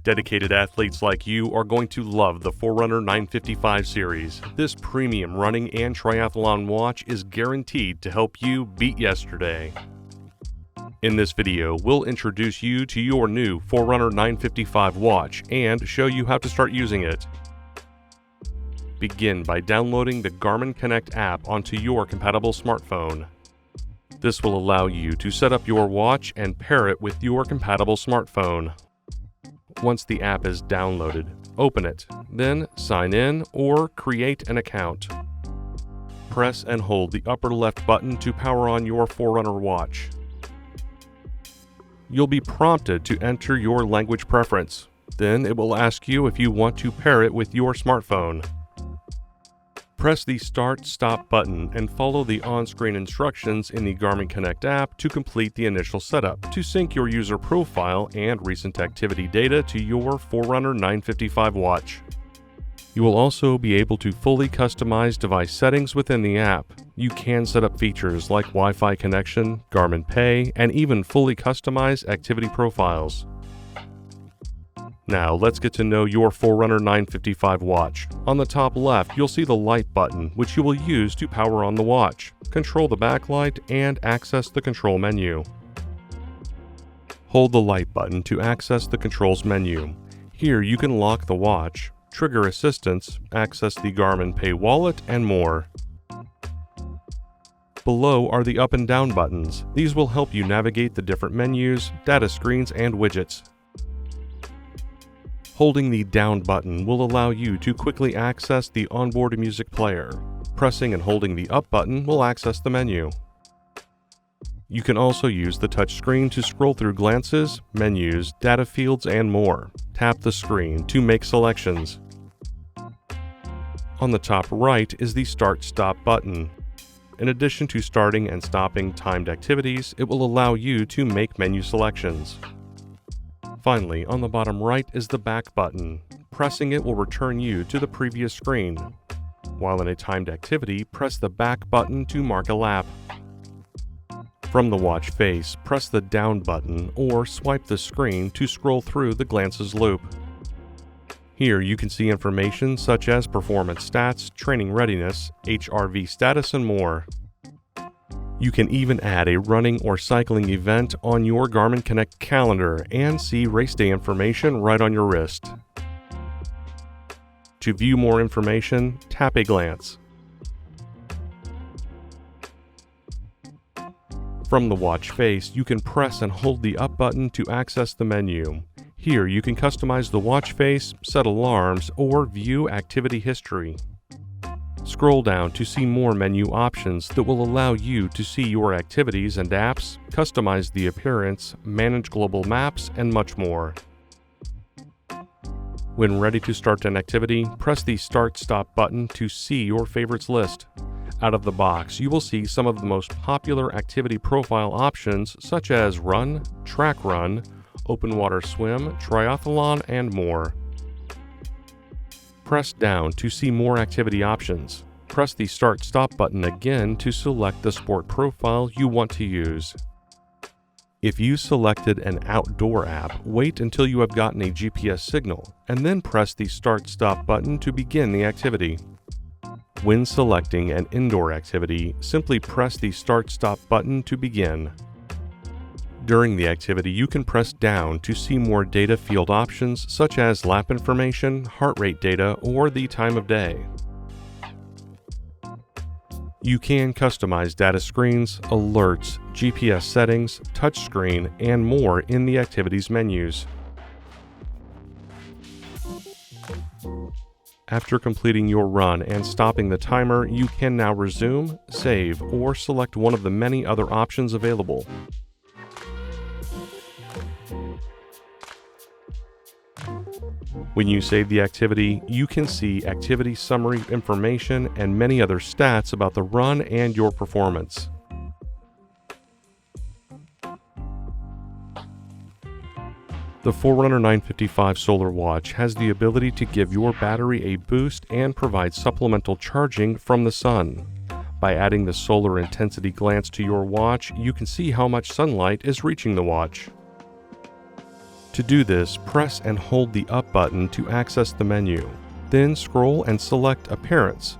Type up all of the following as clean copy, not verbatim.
Dedicated athletes like you are going to love the Forerunner 955 series. This premium running and triathlon watch is guaranteed to help you beat yesterday. In this video, we'll introduce you to your new Forerunner 955 watch and show you how to start using it. Begin by downloading the Garmin Connect app onto your compatible smartphone. This will allow you to set up your watch and pair it with your compatible smartphone. Once the app is downloaded, open it, then sign in or create an account. Press and hold the upper left button to power on your Forerunner watch. You'll be prompted to enter your language preference. Then it will ask you if you want to pair it with your smartphone. Press the Start/Stop button and follow the on-screen instructions in the Garmin Connect app to complete the initial setup to sync your user profile and recent activity data to your Forerunner 955 watch. You will also be able to fully customize device settings within the app. You can set up features like Wi-Fi connection, Garmin Pay, and even fully customize activity profiles. Now, let's get to know your Forerunner 955 watch. On the top left, you'll see the light button, which you will use to power on the watch, control the backlight, and access the control menu. Hold the light button to access the controls menu. Here, you can lock the watch, trigger assistance, access the Garmin Pay wallet, and more. Below are the up and down buttons. These will help you navigate the different menus, data screens, and widgets. Holding the down button will allow you to quickly access the onboard music player. Pressing and holding the up button will access the menu. You can also use the touch screen to scroll through glances, menus, data fields, and more. Tap the screen to make selections. On the top right is the Start/Stop button. In addition to starting and stopping timed activities, it will allow you to make menu selections. Finally, on the bottom right is the back button. Pressing it will return you to the previous screen. While in a timed activity, press the back button to mark a lap. From the watch face, press the down button or swipe the screen to scroll through the glances loop. Here you can see information such as performance stats, training readiness, HRV status, and more. You can even add a running or cycling event on your Garmin Connect calendar and see race day information right on your wrist. To view more information, tap a glance. From the watch face, you can press and hold the up button to access the menu. Here you can customize the watch face, set alarms, or view activity history. Scroll down to see more menu options that will allow you to see your activities and apps, customize the appearance, manage global maps, and much more. When ready to start an activity, press the Start/Stop button to see your favorites list. Out of the box, you will see some of the most popular activity profile options such as run, track run, open water swim, triathlon, and more. Press down to see more activity options. Press the Start/Stop button again to select the sport profile you want to use. If you selected an outdoor app, wait until you have gotten a GPS signal, and then press the Start/Stop button to begin the activity. When selecting an indoor activity, simply press the Start/Stop button to begin. During the activity, you can press down to see more data field options such as lap information, heart rate data, or the time of day. You can customize data screens, alerts, GPS settings, touchscreen, and more in the activities menus. After completing your run and stopping the timer, you can now resume, save, or select one of the many other options available. When you save the activity, you can see activity summary information and many other stats about the run and your performance. The Forerunner 955 solar watch has the ability to give your battery a boost and provide supplemental charging from the sun. By adding the solar intensity glance to your watch, you can see how much sunlight is reaching the watch. To do this, press and hold the up button to access the menu. Then scroll and select Appearance.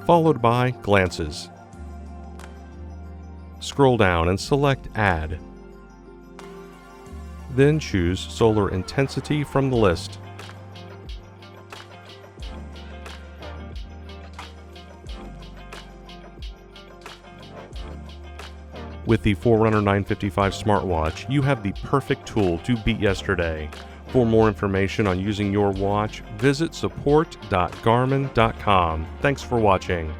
Followed by Glances. Scroll down and select Add. Then choose Solar Intensity from the list. With the Forerunner 955 smartwatch, you have the perfect tool to beat yesterday. For more information on using your watch, visit support.garmin.com. Thanks for watching.